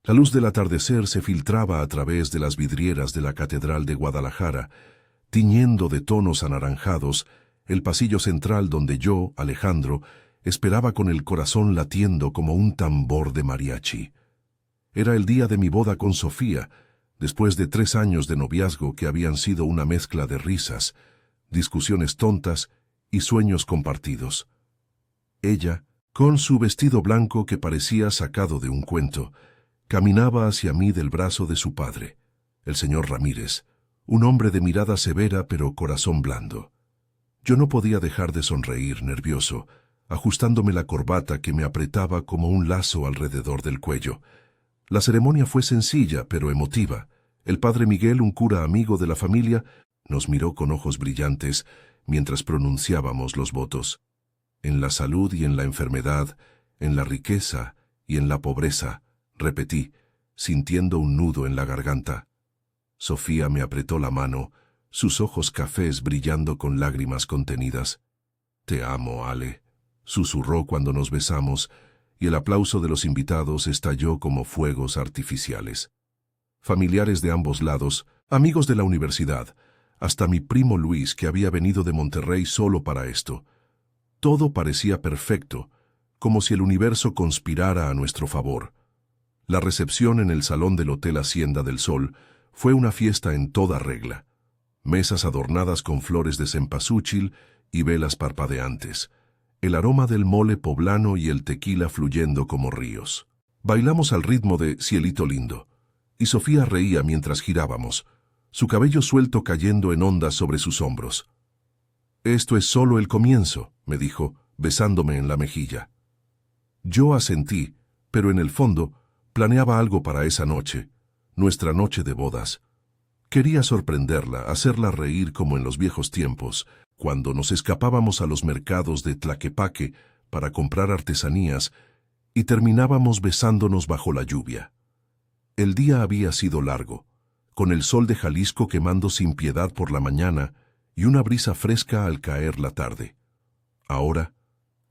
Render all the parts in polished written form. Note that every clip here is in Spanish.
La luz del atardecer se filtraba a través de las vidrieras de la Catedral de Guadalajara, tiñendo de tonos anaranjados el pasillo central donde yo, Alejandro, esperaba con el corazón latiendo como un tambor de mariachi. Era el día de mi boda con Sofía, después de 3 años de noviazgo que habían sido una mezcla de risas, discusiones tontas y sueños compartidos. Ella, con su vestido blanco que parecía sacado de un cuento, caminaba hacia mí del brazo de su padre, el señor Ramírez, un hombre de mirada severa pero corazón blando. Yo no podía dejar de sonreír, nervioso, ajustándome la corbata que me apretaba como un lazo alrededor del cuello. La ceremonia fue sencilla pero emotiva. El padre Miguel, un cura amigo de la familia, nos miró con ojos brillantes mientras pronunciábamos los votos. En la salud y en la enfermedad, en la riqueza y en la pobreza, repetí, sintiendo un nudo en la garganta. Sofía me apretó la mano, sus ojos cafés brillando con lágrimas contenidas. «Te amo, Ale», susurró cuando nos besamos, y el aplauso de los invitados estalló como fuegos artificiales. Familiares de ambos lados, amigos de la universidad, hasta mi primo Luis, que había venido de Monterrey solo para esto. Todo parecía perfecto, como si el universo conspirara a nuestro favor. La recepción en el salón del Hotel Hacienda del Sol fue una fiesta en toda regla. Mesas adornadas con flores de cempasúchil y velas parpadeantes, el aroma del mole poblano y el tequila fluyendo como ríos. Bailamos al ritmo de Cielito Lindo, y Sofía reía mientras girábamos, su cabello suelto cayendo en ondas sobre sus hombros. «Esto es solo el comienzo», me dijo, besándome en la mejilla. Yo asentí, pero en el fondo planeaba algo para esa noche, nuestra noche de bodas. Quería sorprenderla, hacerla reír como en los viejos tiempos, cuando nos escapábamos a los mercados de Tlaquepaque para comprar artesanías y terminábamos besándonos bajo la lluvia. El día había sido largo, con el sol de Jalisco quemando sin piedad por la mañana y una brisa fresca al caer la tarde. Ahora,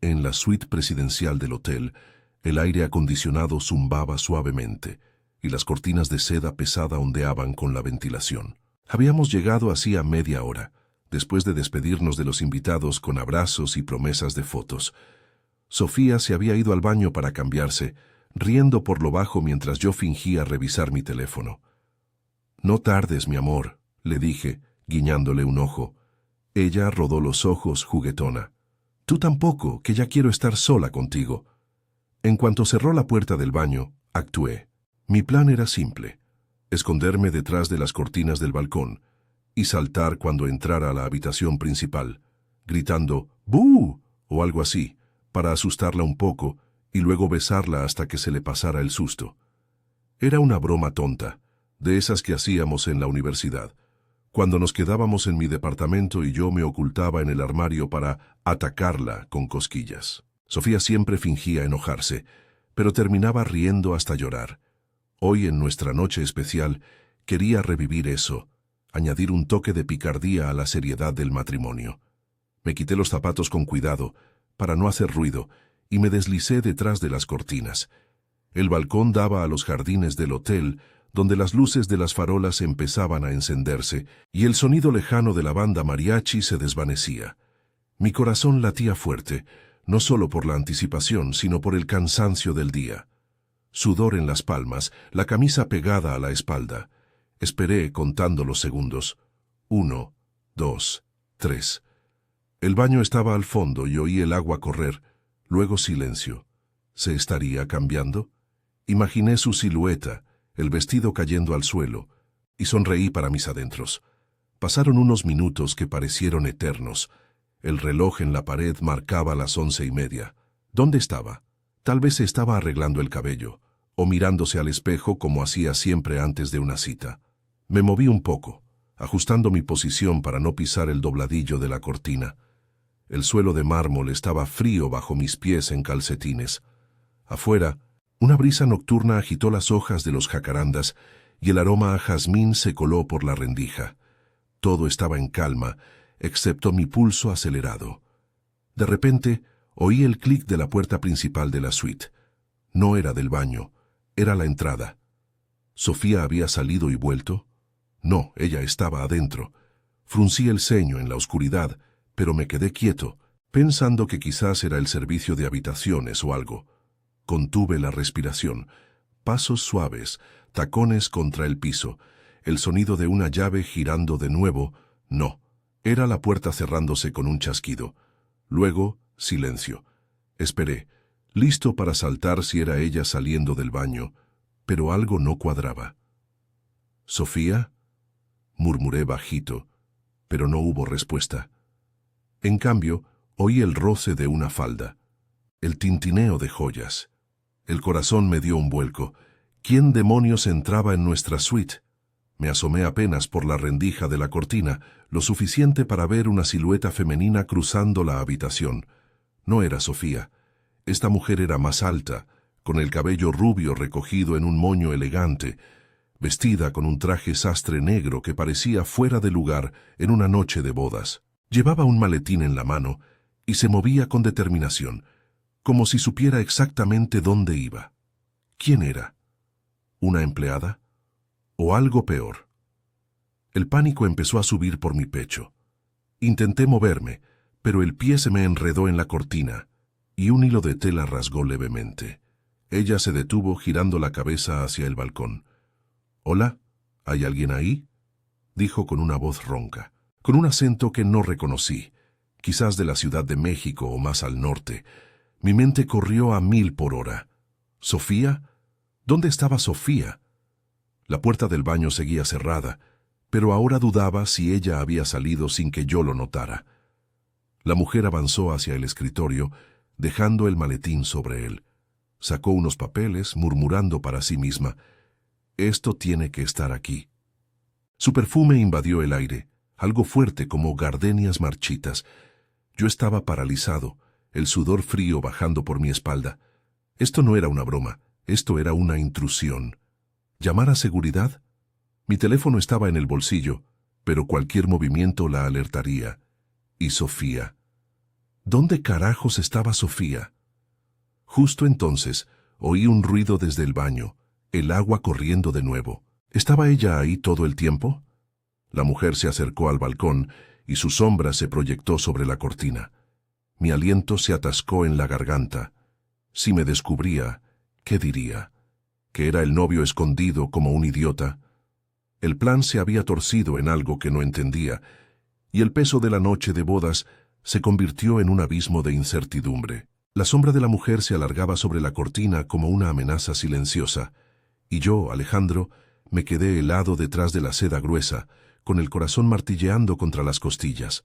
en la suite presidencial del hotel, el aire acondicionado zumbaba suavemente y las cortinas de seda pesada ondeaban con la ventilación. Habíamos llegado hacía media hora, después de despedirnos de los invitados con abrazos y promesas de fotos. Sofía se había ido al baño para cambiarse, riendo por lo bajo mientras yo fingía revisar mi teléfono. «No tardes, mi amor», le dije, guiñándole un ojo. Ella rodó los ojos, juguetona. «Tú tampoco, que ya quiero estar sola contigo». En cuanto cerró la puerta del baño, actué. Mi plan era simple: esconderme detrás de las cortinas del balcón y saltar cuando entrara a la habitación principal, gritando «¡Bú!» o algo así, para asustarla un poco y luego besarla hasta que se le pasara el susto. Era una broma tonta, de esas que hacíamos en la universidad, cuando nos quedábamos en mi departamento y yo me ocultaba en el armario para atacarla con cosquillas. Sofía siempre fingía enojarse, pero terminaba riendo hasta llorar. Hoy, en nuestra noche especial, quería revivir eso, añadir un toque de picardía a la seriedad del matrimonio. Me quité los zapatos con cuidado, para no hacer ruido, y me deslicé detrás de las cortinas. El balcón daba a los jardines del hotel, donde las luces de las farolas empezaban a encenderse y el sonido lejano de la banda mariachi se desvanecía. Mi corazón latía fuerte, no solo por la anticipación, sino por el cansancio del día. Sudor en las palmas, la camisa pegada a la espalda. Esperé contando los segundos. 1, 2, 3. El baño estaba al fondo y oí el agua correr, luego silencio. ¿Se estaría cambiando? Imaginé su silueta, el vestido cayendo al suelo, y sonreí para mis adentros. Pasaron unos minutos que parecieron eternos. El reloj en la pared marcaba las 11:30. ¿Dónde estaba? Tal vez se estaba arreglando el cabello, o mirándose al espejo como hacía siempre antes de una cita. Me moví un poco, ajustando mi posición para no pisar el dobladillo de la cortina. El suelo de mármol estaba frío bajo mis pies en calcetines. Afuera, una brisa nocturna agitó las hojas de los jacarandas y el aroma a jazmín se coló por la rendija. Todo estaba en calma, excepto mi pulso acelerado. De repente, oí el clic de la puerta principal de la suite. No era del baño, era la entrada. ¿Sofía había salido y vuelto? No, ella estaba adentro. Fruncí el ceño en la oscuridad, pero me quedé quieto, pensando que quizás era el servicio de habitaciones o algo. Contuve la respiración. Pasos suaves, tacones contra el piso, el sonido de una llave girando de nuevo. No, era la puerta cerrándose con un chasquido. Luego, silencio. Esperé, listo para saltar si era ella saliendo del baño, pero algo no cuadraba. ¿Sofía? Murmuré bajito, pero no hubo respuesta. En cambio, oí el roce de una falda, el tintineo de joyas. El corazón me dio un vuelco. ¿Quién demonios entraba en nuestra suite? Me asomé apenas por la rendija de la cortina, lo suficiente para ver una silueta femenina cruzando la habitación. No era Sofía. Esta mujer era más alta, con el cabello rubio recogido en un moño elegante, vestida con un traje sastre negro que parecía fuera de lugar en una noche de bodas. Llevaba un maletín en la mano y se movía con determinación, como si supiera exactamente dónde iba. ¿Quién era? ¿Una empleada? ¿O algo peor? El pánico empezó a subir por mi pecho. Intenté moverme, pero el pie se me enredó en la cortina y un hilo de tela rasgó levemente. Ella se detuvo girando la cabeza hacia el balcón. «Hola, ¿hay alguien ahí?», dijo con una voz ronca, con un acento que no reconocí, quizás de la Ciudad de México o más al norte. Mi mente corrió a 1000 por hora. ¿Sofía? ¿Dónde estaba Sofía? La puerta del baño seguía cerrada, pero ahora dudaba si ella había salido sin que yo lo notara. La mujer avanzó hacia el escritorio, dejando el maletín sobre él. Sacó unos papeles, murmurando para sí misma: «Esto tiene que estar aquí». Su perfume invadió el aire, algo fuerte como gardenias marchitas. Yo estaba paralizado, el sudor frío bajando por mi espalda. Esto no era una broma, esto era una intrusión. ¿Llamar a seguridad? Mi teléfono estaba en el bolsillo, pero cualquier movimiento la alertaría. ¿Y Sofía? ¿Dónde carajos estaba Sofía? Justo entonces, oí un ruido desde el baño, el agua corriendo de nuevo. ¿Estaba ella ahí todo el tiempo? La mujer se acercó al balcón y su sombra se proyectó sobre la cortina. Mi aliento se atascó en la garganta. Si me descubría, ¿qué diría? ¿Que era el novio escondido como un idiota? El plan se había torcido en algo que no entendía, y el peso de la noche de bodas se convirtió en un abismo de incertidumbre. La sombra de la mujer se alargaba sobre la cortina como una amenaza silenciosa, y yo, Alejandro, me quedé helado detrás de la seda gruesa, con el corazón martilleando contra las costillas.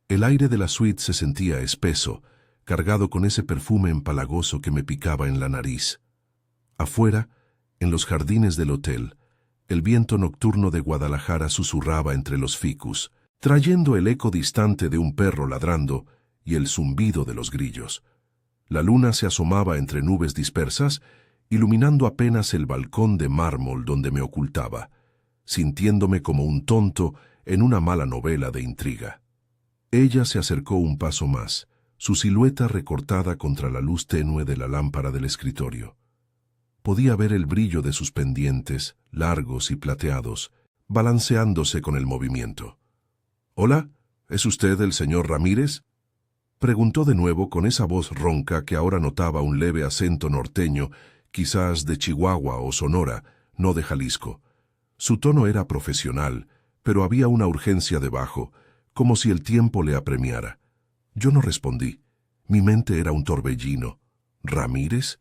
El aire de la suite se sentía espeso, cargado con ese perfume empalagoso que me picaba en la nariz. Afuera, en los jardines del hotel, el viento nocturno de Guadalajara susurraba entre los ficus, trayendo el eco distante de un perro ladrando y el zumbido de los grillos. La luna se asomaba entre nubes dispersas, iluminando apenas el balcón de mármol donde me ocultaba, sintiéndome como un tonto en una mala novela de intriga. Ella se acercó un paso más, su silueta recortada contra la luz tenue de la lámpara del escritorio. Podía ver el brillo de sus pendientes, largos y plateados, balanceándose con el movimiento. «¿Hola? ¿Es usted el señor Ramírez?», preguntó de nuevo con esa voz ronca que ahora notaba un leve acento norteño, quizás de Chihuahua o Sonora, no de Jalisco. Su tono era profesional, pero había una urgencia debajo, como si el tiempo le apremiara. Yo no respondí. Mi mente era un torbellino. ¿Ramírez?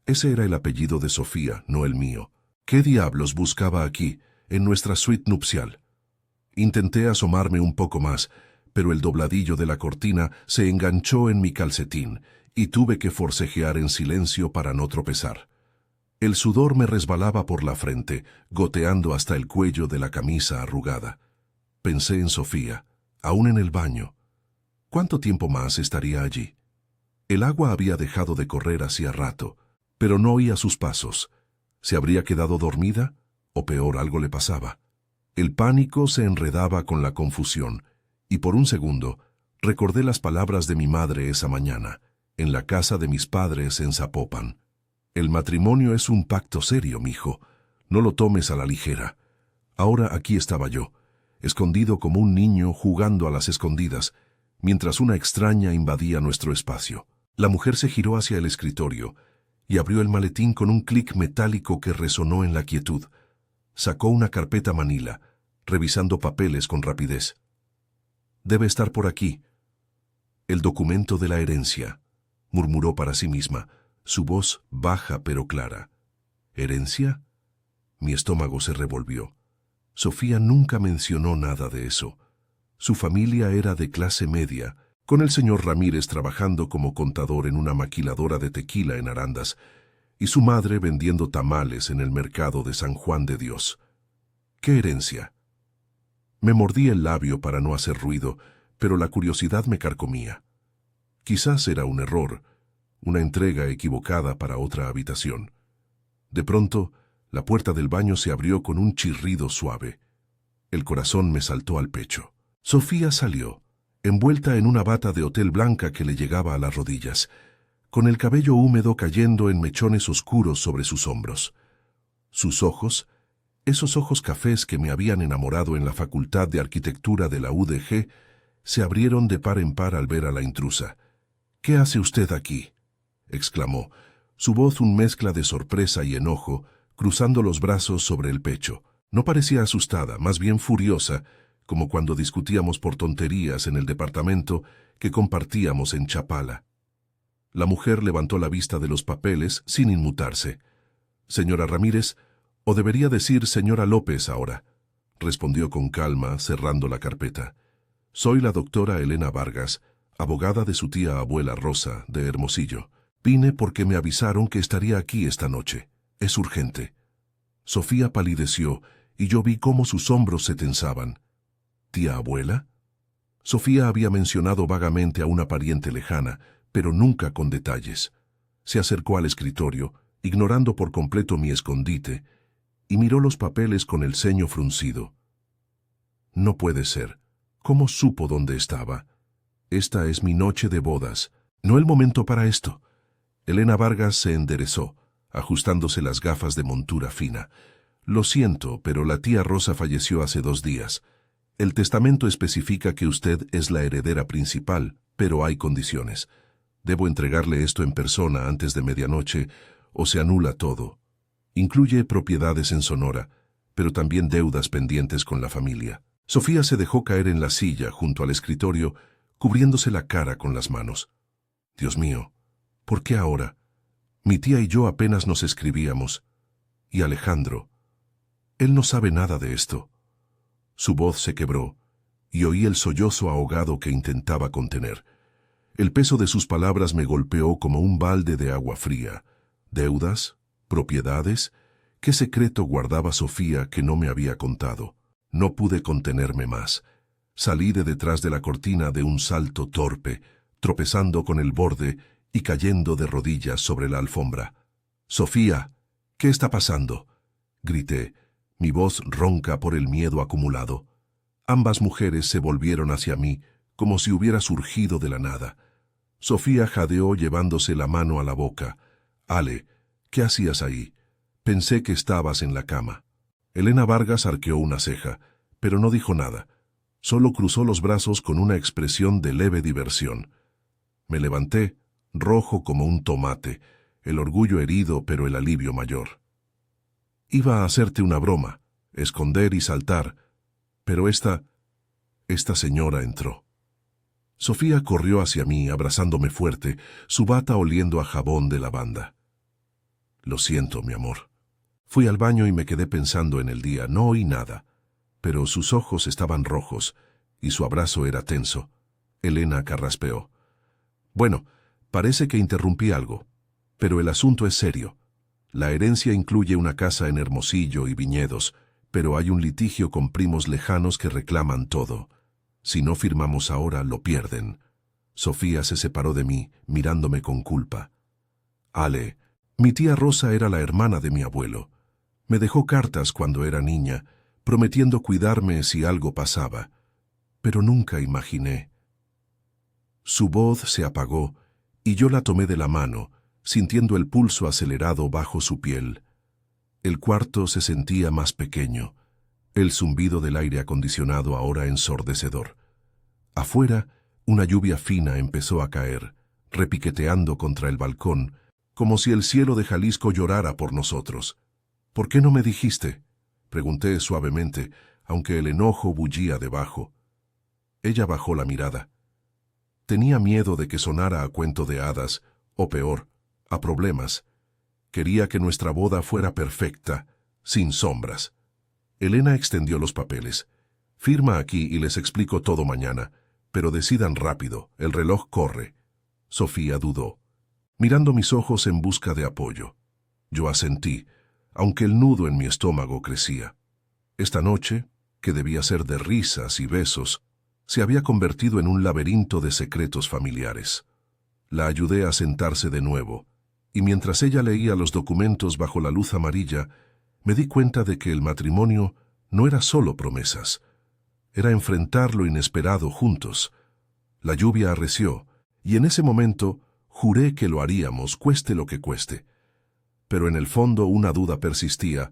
Ese era el apellido de Sofía, no el mío. ¿Qué diablos buscaba aquí, en nuestra suite nupcial? Intenté asomarme un poco más, pero el dobladillo de la cortina se enganchó en mi calcetín y tuve que forcejear en silencio para no tropezar. El sudor me resbalaba por la frente, goteando hasta el cuello de la camisa arrugada. Pensé en Sofía, aún en el baño. ¿Cuánto tiempo más estaría allí? El agua había dejado de correr hacía rato, pero no oía sus pasos. ¿Se habría quedado dormida? O peor, algo le pasaba. El pánico se enredaba con la confusión, y por un segundo recordé las palabras de mi madre esa mañana, en la casa de mis padres en Zapopan. «El matrimonio es un pacto serio, mijo. No lo tomes a la ligera. Ahora aquí estaba yo, escondido como un niño jugando a las escondidas, mientras una extraña invadía nuestro espacio. La mujer se giró hacia el escritorio y abrió el maletín con un clic metálico que resonó en la quietud. Sacó una carpeta manila, revisando papeles con rapidez. «Debe estar por aquí». «El documento de la herencia», murmuró para sí misma, su voz baja pero clara. «¿Herencia?». Mi estómago se revolvió. Sofía nunca mencionó nada de eso. Su familia era de clase media, con el señor Ramírez trabajando como contador en una maquiladora de tequila en Arandas, y su madre vendiendo tamales en el mercado de San Juan de Dios. ¿Qué herencia? Me mordí el labio para no hacer ruido, pero la curiosidad me carcomía. Quizás era un error, una entrega equivocada para otra habitación. De pronto, la puerta del baño se abrió con un chirrido suave. El corazón me saltó al pecho. Sofía salió, envuelta en una bata de hotel blanca que le llegaba a las rodillas, con el cabello húmedo cayendo en mechones oscuros sobre sus hombros. Sus ojos, esos ojos cafés que me habían enamorado en la Facultad de Arquitectura de la UDG, se abrieron de par en par al ver a la intrusa. «¿Qué hace usted aquí?», exclamó, su voz un mezcla de sorpresa y enojo, cruzando los brazos sobre el pecho. No parecía asustada, más bien furiosa, como cuando discutíamos por tonterías en el departamento que compartíamos en Chapala. La mujer levantó la vista de los papeles sin inmutarse. «Señora Ramírez, o debería decir señora López ahora», respondió con calma, cerrando la carpeta. «Soy la doctora Elena Vargas, abogada de su tía abuela Rosa, de Hermosillo. Vine porque me avisaron que estaría aquí esta noche. Es urgente». Sofía palideció y yo vi cómo sus hombros se tensaban. ¿Tía abuela? Sofía había mencionado vagamente a una pariente lejana, pero nunca con detalles. Se acercó al escritorio, ignorando por completo mi escondite, y miró los papeles con el ceño fruncido. «No puede ser. ¿Cómo supo dónde estaba? Esta es mi noche de bodas. No el momento para esto». Elena Vargas se enderezó, ajustándose las gafas de montura fina. «Lo siento, pero la tía Rosa falleció hace 2 días. El testamento especifica que usted es la heredera principal, pero hay condiciones. Debo entregarle esto en persona antes de medianoche o se anula todo. Incluye propiedades en Sonora, pero también deudas pendientes con la familia». Sofía se dejó caer en la silla junto al escritorio, cubriéndose la cara con las manos. «Dios mío, ¿por qué ahora? Mi tía y yo apenas nos escribíamos. Y Alejandro, él no sabe nada de esto». Su voz se quebró, y oí el sollozo ahogado que intentaba contener. El peso de sus palabras me golpeó como un balde de agua fría. ¿Deudas? ¿Propiedades? ¿Qué secreto guardaba Sofía que no me había contado? No pude contenerme más. Salí de detrás de la cortina de un salto torpe, tropezando con el borde y cayendo de rodillas sobre la alfombra. «Sofía, ¿qué está pasando?», grité, mi voz ronca por el miedo acumulado. Ambas mujeres se volvieron hacia mí, como si hubiera surgido de la nada. Sofía jadeó llevándose la mano a la boca. «Ale, ¿qué hacías ahí? Pensé que estabas en la cama». Elena Vargas arqueó una ceja, pero no dijo nada. Solo cruzó los brazos con una expresión de leve diversión. Me levanté, rojo como un tomate, el orgullo herido pero el alivio mayor. «Iba a hacerte una broma, esconder y saltar, pero esta señora entró». Sofía corrió hacia mí, abrazándome fuerte, su bata oliendo a jabón de lavanda. «Lo siento, mi amor». Fui al baño y me quedé pensando en el día. No oí nada, pero sus ojos estaban rojos y su abrazo era tenso. Elena carraspeó. «Bueno, parece que interrumpí algo, pero el asunto es serio. La herencia incluye una casa en Hermosillo y viñedos, pero hay un litigio con primos lejanos que reclaman todo. Si no firmamos ahora, lo pierden». Sofía se separó de mí, mirándome con culpa. «Ale, mi tía Rosa era la hermana de mi abuelo. Me dejó cartas cuando era niña, prometiendo cuidarme si algo pasaba, pero nunca imaginé». Su voz se apagó y yo la tomé de la mano, sintiendo el pulso acelerado bajo su piel. El cuarto se sentía más pequeño, el zumbido del aire acondicionado ahora ensordecedor. Afuera, una lluvia fina empezó a caer, repiqueteando contra el balcón, como si el cielo de Jalisco llorara por nosotros. «¿Por qué no me dijiste?», pregunté suavemente, aunque el enojo bullía debajo. Ella bajó la mirada. Tenía miedo de que sonara a cuento de hadas, o peor, a problemas. Quería que nuestra boda fuera perfecta, sin sombras. Elena extendió los papeles. «Firma aquí y les explico todo mañana, pero decidan rápido, el reloj corre». Sofía dudó, mirando mis ojos en busca de apoyo. Yo asentí, aunque el nudo en mi estómago crecía. Esta noche, que debía ser de risas y besos, se había convertido en un laberinto de secretos familiares. La ayudé a sentarse de nuevo, y mientras ella leía los documentos bajo la luz amarilla, me di cuenta de que el matrimonio no era solo promesas. Era enfrentar lo inesperado juntos. La lluvia arreció, y en ese momento juré que lo haríamos, cueste lo que cueste. Pero en el fondo una duda persistía.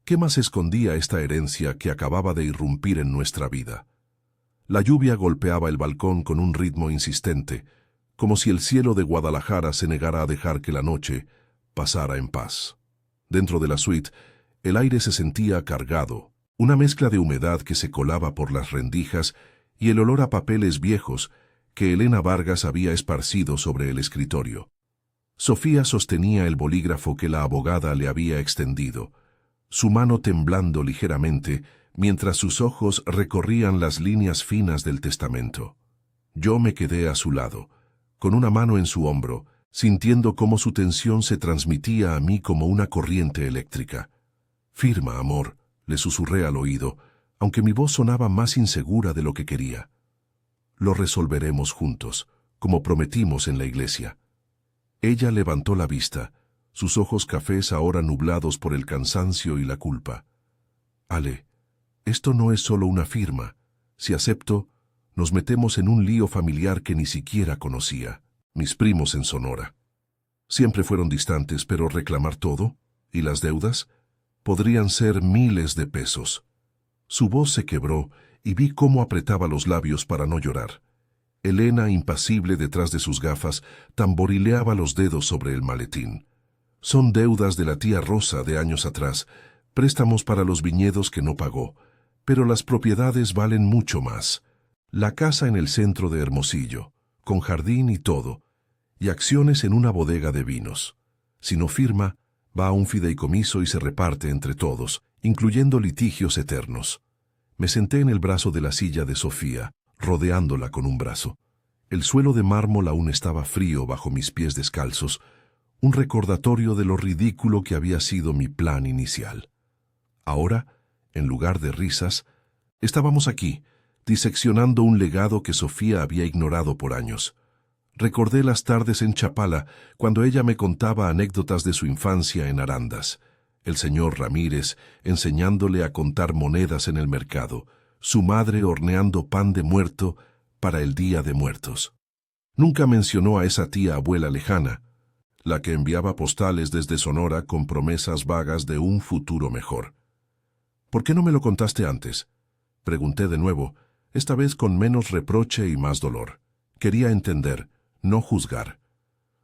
¿Qué más escondía esta herencia que acababa de irrumpir en nuestra vida? La lluvia golpeaba el balcón con un ritmo insistente, como si el cielo de Guadalajara se negara a dejar que la noche pasara en paz. Dentro de la suite, el aire se sentía cargado, una mezcla de humedad que se colaba por las rendijas y el olor a papeles viejos que Elena Vargas había esparcido sobre el escritorio. Sofía sostenía el bolígrafo que la abogada le había extendido, su mano temblando ligeramente mientras sus ojos recorrían las líneas finas del testamento. Yo me quedé a su lado, con una mano en su hombro, sintiendo cómo su tensión se transmitía a mí como una corriente eléctrica. «Firma, amor», le susurré al oído, aunque mi voz sonaba más insegura de lo que quería. «Lo resolveremos juntos, como prometimos en la iglesia». Ella levantó la vista, sus ojos cafés ahora nublados por el cansancio y la culpa. «Ale, esto no es solo una firma. Si acepto, nos metemos en un lío familiar que ni siquiera conocía. Mis primos en Sonora. Siempre fueron distantes, pero reclamar todo, y las deudas, podrían ser miles de pesos». Su voz se quebró y vi cómo apretaba los labios para no llorar. Elena, impasible detrás de sus gafas, tamborileaba los dedos sobre el maletín. «Son deudas de la tía Rosa de años atrás, préstamos para los viñedos que no pagó, pero las propiedades valen mucho más. La casa en el centro de Hermosillo, con jardín y todo, y acciones en una bodega de vinos. Si no firma, va a un fideicomiso y se reparte entre todos, incluyendo litigios eternos». Me senté en el brazo de la silla de Sofía, rodeándola con un brazo. El suelo de mármol aún estaba frío bajo mis pies descalzos, un recordatorio de lo ridículo que había sido mi plan inicial. Ahora, en lugar de risas, estábamos aquí, diseccionando un legado que Sofía había ignorado por años. Recordé las tardes en Chapala, cuando ella me contaba anécdotas de su infancia en Arandas. El señor Ramírez enseñándole a contar monedas en el mercado, su madre horneando pan de muerto para el Día de Muertos. Nunca mencionó a esa tía abuela lejana, la que enviaba postales desde Sonora con promesas vagas de un futuro mejor. «¿Por qué no me lo contaste antes?», pregunté de nuevo, esta vez con menos reproche y más dolor. Quería entender, no juzgar.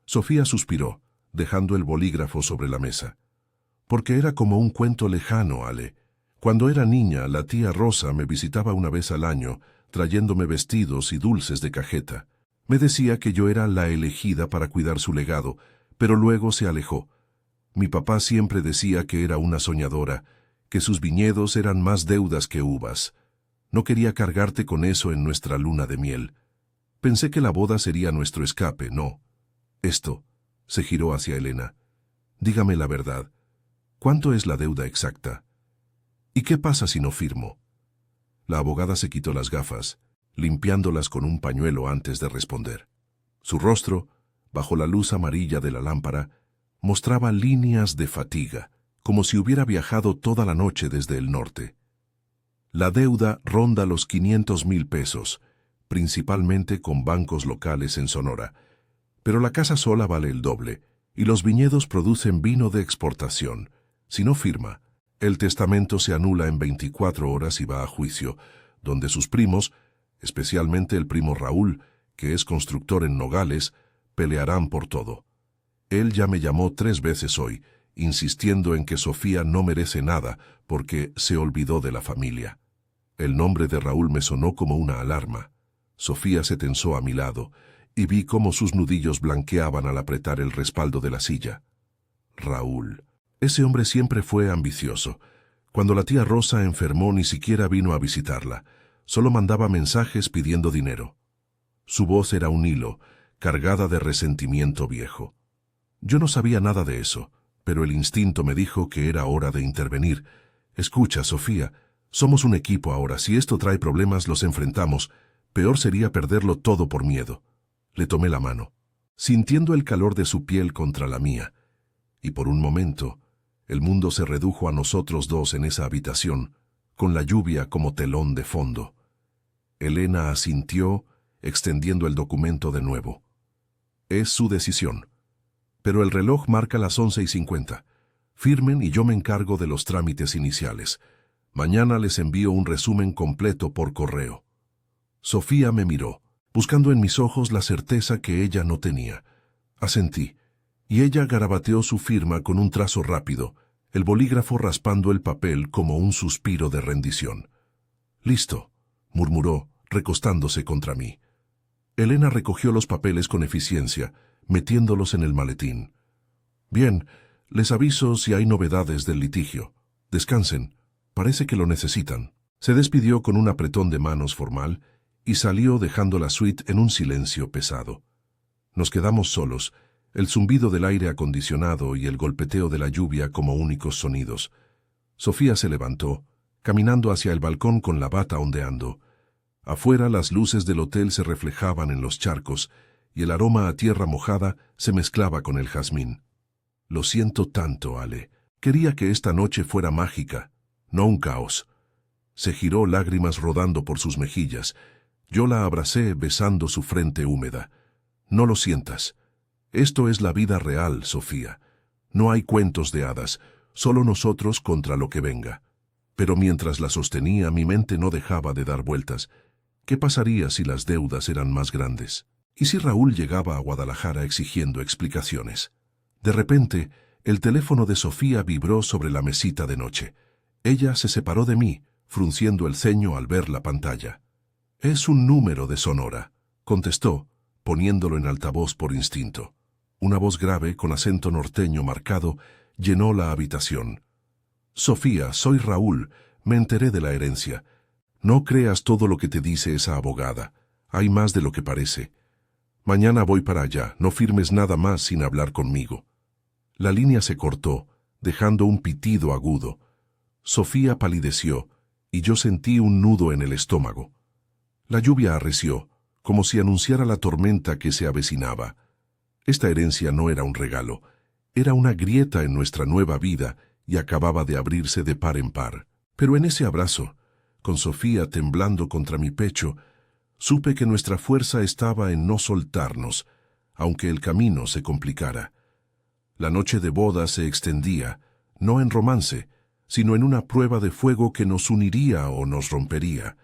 Sofía suspiró, dejando el bolígrafo sobre la mesa. «Porque era como un cuento lejano, Ale. Cuando era niña, la tía Rosa me visitaba una vez al año, trayéndome vestidos y dulces de cajeta. Me decía que yo era la elegida para cuidar su legado, pero luego se alejó. Mi papá siempre decía que era una soñadora, que sus viñedos eran más deudas que uvas. No quería cargarte con eso en nuestra luna de miel. Pensé que la boda sería nuestro escape, no. Esto», se giró hacia Elena. «Dígame la verdad. ¿Cuánto es la deuda exacta? ¿Y qué pasa si no firmo?» La abogada se quitó las gafas, limpiándolas con un pañuelo antes de responder. Su rostro, bajo la luz amarilla de la lámpara, mostraba líneas de fatiga, como si hubiera viajado toda la noche desde el norte. «La deuda ronda los 500,000 pesos, principalmente con bancos locales en Sonora, pero la casa sola vale el doble, y los viñedos producen vino de exportación. Si no firma, el testamento se anula en 24 horas y va a juicio, donde sus primos, especialmente el primo Raúl, que es constructor en Nogales, pelearán por todo. Él ya me llamó 3 veces hoy, insistiendo en que Sofía no merece nada porque se olvidó de la familia. El nombre de Raúl me sonó como una alarma. Sofía se tensó a mi lado y vi cómo sus nudillos blanqueaban al apretar el respaldo de la silla. Raúl. Ese hombre siempre fue ambicioso. Cuando la tía Rosa enfermó ni siquiera vino a visitarla. Solo mandaba mensajes pidiendo dinero. Su voz era un hilo, cargada de resentimiento viejo. Yo no sabía nada de eso, pero el instinto me dijo que era hora de intervenir. Escucha, Sofía, somos un equipo ahora. Si esto trae problemas, los enfrentamos. Peor sería perderlo todo por miedo. Le tomé la mano, sintiendo el calor de su piel contra la mía. Y por un momento, el mundo se redujo a nosotros dos en esa habitación, con la lluvia como telón de fondo. Elena asintió, extendiendo el documento de nuevo. Es su decisión. Pero el reloj marca las 11:50. Firmen y yo me encargo de los trámites iniciales. Mañana les envío un resumen completo por correo. Sofía me miró, buscando en mis ojos la certeza que ella no tenía. Asentí, y ella garabateó su firma con un trazo rápido, el bolígrafo raspando el papel como un suspiro de rendición. «Listo», murmuró, recostándose contra mí. Elena recogió los papeles con eficiencia, metiéndolos en el maletín. «Bien, les aviso si hay novedades del litigio. Descansen, parece que lo necesitan». Se despidió con un apretón de manos formal y salió dejando la suite en un silencio pesado. Nos quedamos solos, el zumbido del aire acondicionado y el golpeteo de la lluvia como únicos sonidos. Sofía se levantó, caminando hacia el balcón con la bata ondeando. Afuera las luces del hotel se reflejaban en los charcos y el aroma a tierra mojada se mezclaba con el jazmín. «Lo siento tanto, Ale. Quería que esta noche fuera mágica, no un caos». Se giró, lágrimas rodando por sus mejillas. Yo la abracé besando su frente húmeda. «No lo sientas. Esto es la vida real, Sofía. No hay cuentos de hadas, solo nosotros contra lo que venga». Pero mientras la sostenía, mi mente no dejaba de dar vueltas. ¿Qué pasaría si las deudas eran más grandes? ¿Y si Raúl llegaba a Guadalajara exigiendo explicaciones? De repente, el teléfono de Sofía vibró sobre la mesita de noche. Ella se separó de mí, frunciendo el ceño al ver la pantalla. «Es un número de Sonora», contestó, poniéndolo en altavoz por instinto. Una voz grave, con acento norteño marcado, llenó la habitación. «Sofía, soy Raúl. Me enteré de la herencia. No creas todo lo que te dice esa abogada. Hay más de lo que parece. Mañana voy para allá. No firmes nada más sin hablar conmigo». La línea se cortó, dejando un pitido agudo. Sofía palideció, y yo sentí un nudo en el estómago. La lluvia arreció, como si anunciara la tormenta que se avecinaba. Esta herencia no era un regalo, era una grieta en nuestra nueva vida y acababa de abrirse de par en par. Pero en ese abrazo, con Sofía temblando contra mi pecho, supe que nuestra fuerza estaba en no soltarnos, aunque el camino se complicara. La noche de boda se extendía, no en romance, sino en una prueba de fuego que nos uniría o nos rompería.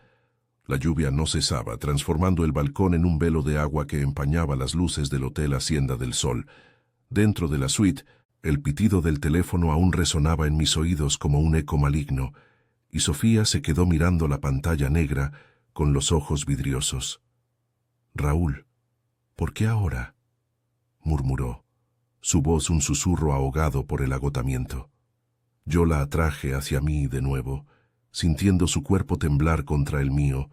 La lluvia no cesaba, transformando el balcón en un velo de agua que empañaba las luces del Hotel Hacienda del Sol. Dentro de la suite, el pitido del teléfono aún resonaba en mis oídos como un eco maligno, y Sofía se quedó mirando la pantalla negra con los ojos vidriosos. «Raúl, ¿por qué ahora?», murmuró, su voz un susurro ahogado por el agotamiento. Yo la atraje hacia mí de nuevo, sintiendo su cuerpo temblar contra el mío,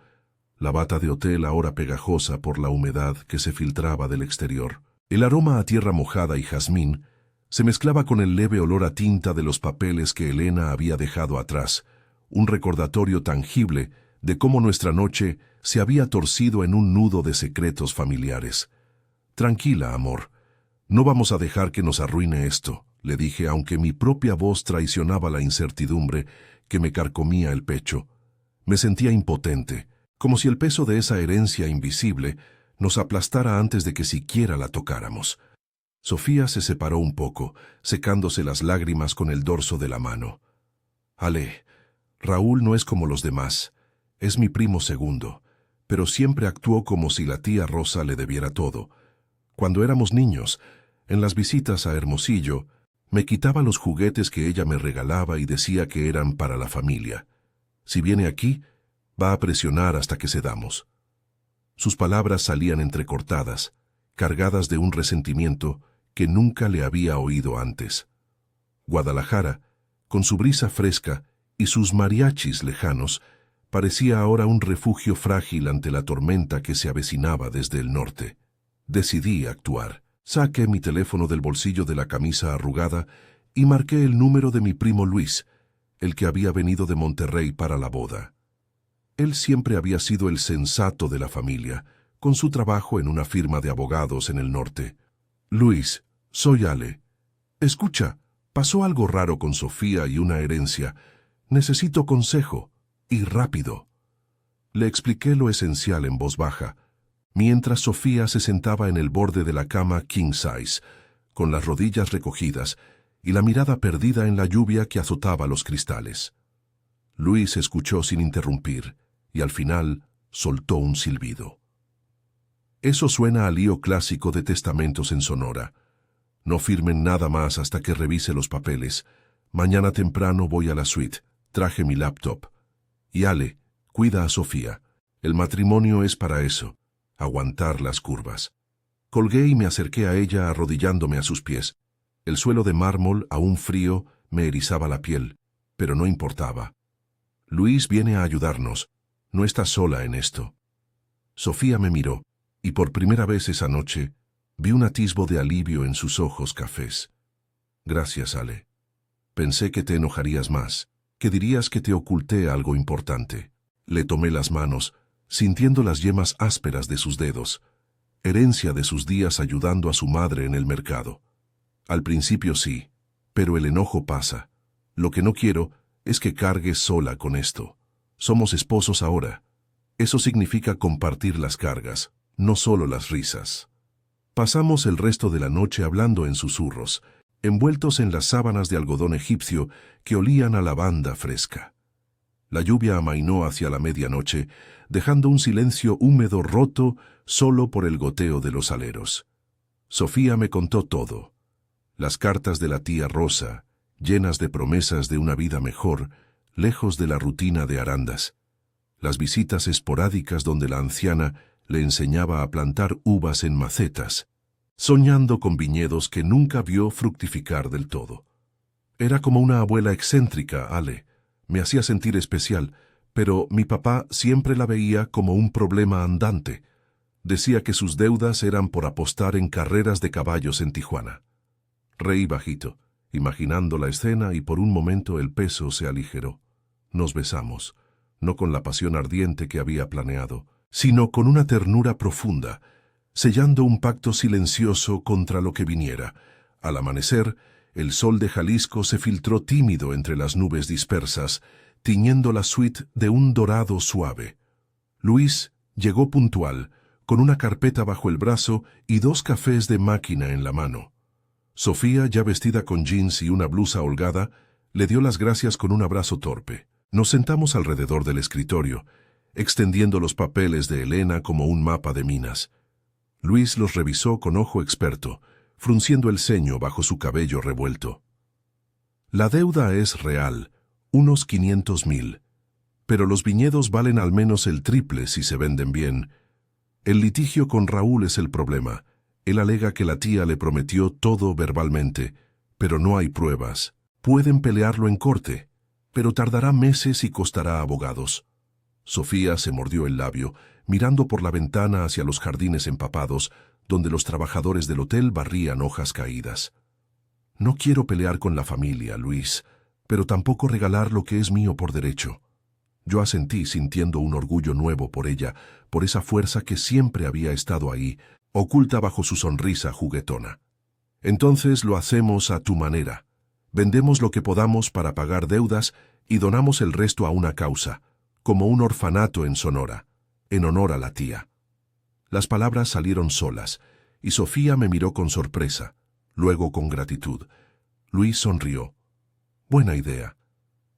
la bata de hotel ahora pegajosa por la humedad que se filtraba del exterior. El aroma a tierra mojada y jazmín se mezclaba con el leve olor a tinta de los papeles que Elena había dejado atrás, un recordatorio tangible de cómo nuestra noche se había torcido en un nudo de secretos familiares. «Tranquila, amor, no vamos a dejar que nos arruine esto», le dije, aunque mi propia voz traicionaba la incertidumbre que me carcomía el pecho. Me sentía impotente, como si el peso de esa herencia invisible nos aplastara antes de que siquiera la tocáramos. Sofía se separó un poco, secándose las lágrimas con el dorso de la mano. Ale, Raúl no es como los demás. Es mi primo segundo, pero siempre actuó como si la tía Rosa le debiera todo. Cuando éramos niños, en las visitas a Hermosillo, me quitaba los juguetes que ella me regalaba y decía que eran para la familia. Si viene aquí, va a presionar hasta que cedamos. Sus palabras salían entrecortadas, cargadas de un resentimiento que nunca le había oído antes. Guadalajara, con su brisa fresca y sus mariachis lejanos, parecía ahora un refugio frágil ante la tormenta que se avecinaba desde el norte. Decidí actuar. Saqué mi teléfono del bolsillo de la camisa arrugada y marqué el número de mi primo Luis, el que había venido de Monterrey para la boda. Él siempre había sido el sensato de la familia, con su trabajo en una firma de abogados en el norte. Luis, soy Ale. Escucha, pasó algo raro con Sofía y una herencia. Necesito consejo, y rápido. Le expliqué lo esencial en voz baja, mientras Sofía se sentaba en el borde de la cama king size, con las rodillas recogidas y la mirada perdida en la lluvia que azotaba los cristales. Luis escuchó sin interrumpir, y al final soltó un silbido. Eso suena a lío clásico de testamentos en Sonora. No firmen nada más hasta que revise los papeles. Mañana temprano voy a la suite. Traje mi laptop. Y Ale, cuida a Sofía. El matrimonio es para eso, aguantar las curvas. Colgué y me acerqué a ella arrodillándome a sus pies. El suelo de mármol, aún frío, me erizaba la piel, pero no importaba. Luis viene a ayudarnos. No está sola en esto. Sofía me miró, y por primera vez esa noche vi un atisbo de alivio en sus ojos cafés. Gracias, Ale. Pensé que te enojarías más, que dirías que te oculté algo importante. Le tomé las manos, sintiendo las yemas ásperas de sus dedos, herencia de sus días ayudando a su madre en el mercado. Al principio sí, pero el enojo pasa. Lo que no quiero es que cargues sola con esto. Somos esposos ahora. Eso significa compartir las cargas, no solo las risas. Pasamos el resto de la noche hablando en susurros, envueltos en las sábanas de algodón egipcio que olían a lavanda fresca. La lluvia amainó hacia la medianoche, dejando un silencio húmedo roto solo por el goteo de los aleros. Sofía me contó todo. Las cartas de la tía Rosa, llenas de promesas de una vida mejor, lejos de la rutina de Arandas. Las visitas esporádicas donde la anciana le enseñaba a plantar uvas en macetas, soñando con viñedos que nunca vio fructificar del todo. Era como una abuela excéntrica, Ale. Me hacía sentir especial, pero mi papá siempre la veía como un problema andante. Decía que sus deudas eran por apostar en carreras de caballos en Tijuana. Reí bajito, imaginando la escena, y por un momento el peso se aligeró. Nos besamos, no con la pasión ardiente que había planeado, sino con una ternura profunda, sellando un pacto silencioso contra lo que viniera. Al amanecer, el sol de Jalisco se filtró tímido entre las nubes dispersas, tiñendo la suite de un dorado suave. Luis llegó puntual, con una carpeta bajo el brazo y 2 cafés de máquina en la mano. Sofía, ya vestida con jeans y una blusa holgada, le dio las gracias con un abrazo torpe. Nos sentamos alrededor del escritorio, extendiendo los papeles de Elena como un mapa de minas. Luis los revisó con ojo experto, frunciendo el ceño bajo su cabello revuelto. La deuda es real, unos 500,000, pero los viñedos valen al menos el triple si se venden bien. El litigio con Raúl es el problema. Él alega que la tía le prometió todo verbalmente, pero no hay pruebas. Pueden pelearlo en corte, pero tardará meses y costará abogados. Sofía se mordió el labio, mirando por la ventana hacia los jardines empapados, donde los trabajadores del hotel barrían hojas caídas. No quiero pelear con la familia, Luis, pero tampoco regalar lo que es mío por derecho. Yo asentí, sintiendo un orgullo nuevo por ella, por esa fuerza que siempre había estado ahí, oculta bajo su sonrisa juguetona. Entonces lo hacemos a tu manera. Vendemos lo que podamos para pagar deudas y donamos el resto a una causa, como un orfanato en Sonora, en honor a la tía. Las palabras salieron solas, y Sofía me miró con sorpresa, luego con gratitud. Luis sonrió. Buena idea.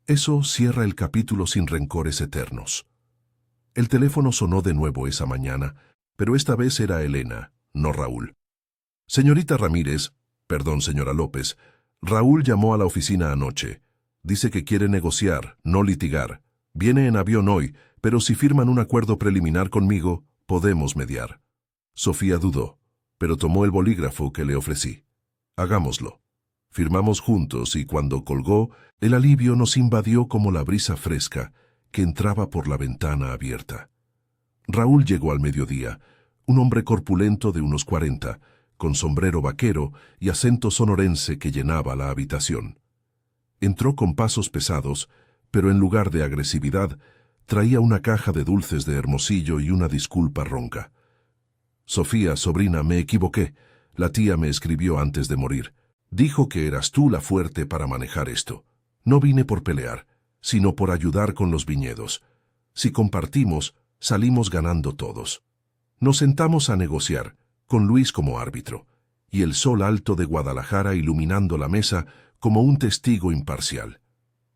Eso cierra el capítulo sin rencores eternos. El teléfono sonó de nuevo esa mañana, pero esta vez era Elena, no Raúl. Señorita Ramírez, perdón, señora López, Raúl llamó a la oficina anoche. Dice que quiere negociar, no litigar. Viene en avión hoy, pero si firman un acuerdo preliminar conmigo, podemos mediar. Sofía dudó, pero tomó el bolígrafo que le ofrecí. Hagámoslo. Firmamos juntos y cuando colgó, el alivio nos invadió como la brisa fresca que entraba por la ventana abierta. Raúl llegó al mediodía, un hombre corpulento de unos 40, con sombrero vaquero y acento sonorense que llenaba la habitación. Entró con pasos pesados, pero en lugar de agresividad, traía una caja de dulces de Hermosillo y una disculpa ronca. Sofía, sobrina, me equivoqué. La tía me escribió antes de morir. Dijo que eras tú la fuerte para manejar esto. No vine por pelear, sino por ayudar con los viñedos. Si compartimos, salimos ganando todos. Nos sentamos a negociar, con Luis como árbitro, y el sol alto de Guadalajara iluminando la mesa como un testigo imparcial.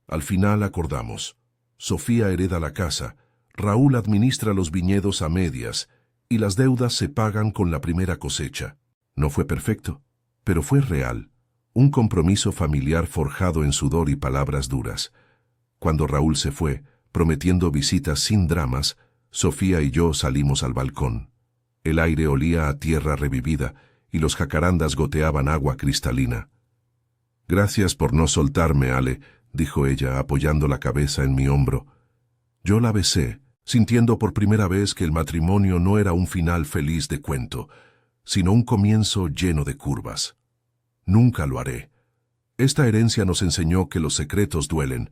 Al final acordamos. Sofía hereda la casa, Raúl administra los viñedos a medias, y las deudas se pagan con la primera cosecha. No fue perfecto, pero fue real. Un compromiso familiar forjado en sudor y palabras duras. Cuando Raúl se fue, prometiendo visitas sin dramas, Sofía y yo salimos al balcón. El aire olía a tierra revivida y los jacarandas goteaban agua cristalina. Gracias por no soltarme, Ale, dijo ella, apoyando la cabeza en mi hombro. Yo la besé, sintiendo por primera vez que el matrimonio no era un final feliz de cuento, sino un comienzo lleno de curvas. Nunca lo haré. Esta herencia nos enseñó que los secretos duelen,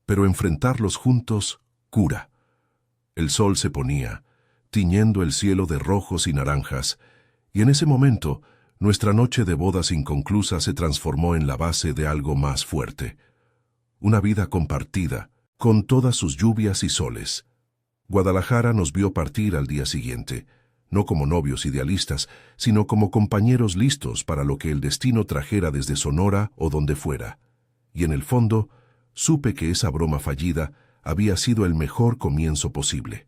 pero enfrentarlos juntos cura. El sol se ponía, tiñendo el cielo de rojos y naranjas, y en ese momento nuestra noche de bodas inconclusa se transformó en la base de algo más fuerte. Una vida compartida, con todas sus lluvias y soles. Guadalajara nos vio partir al día siguiente, no como novios idealistas, sino como compañeros listos para lo que el destino trajera desde Sonora o donde fuera. Y en el fondo, supe que esa broma fallida había sido el mejor comienzo posible.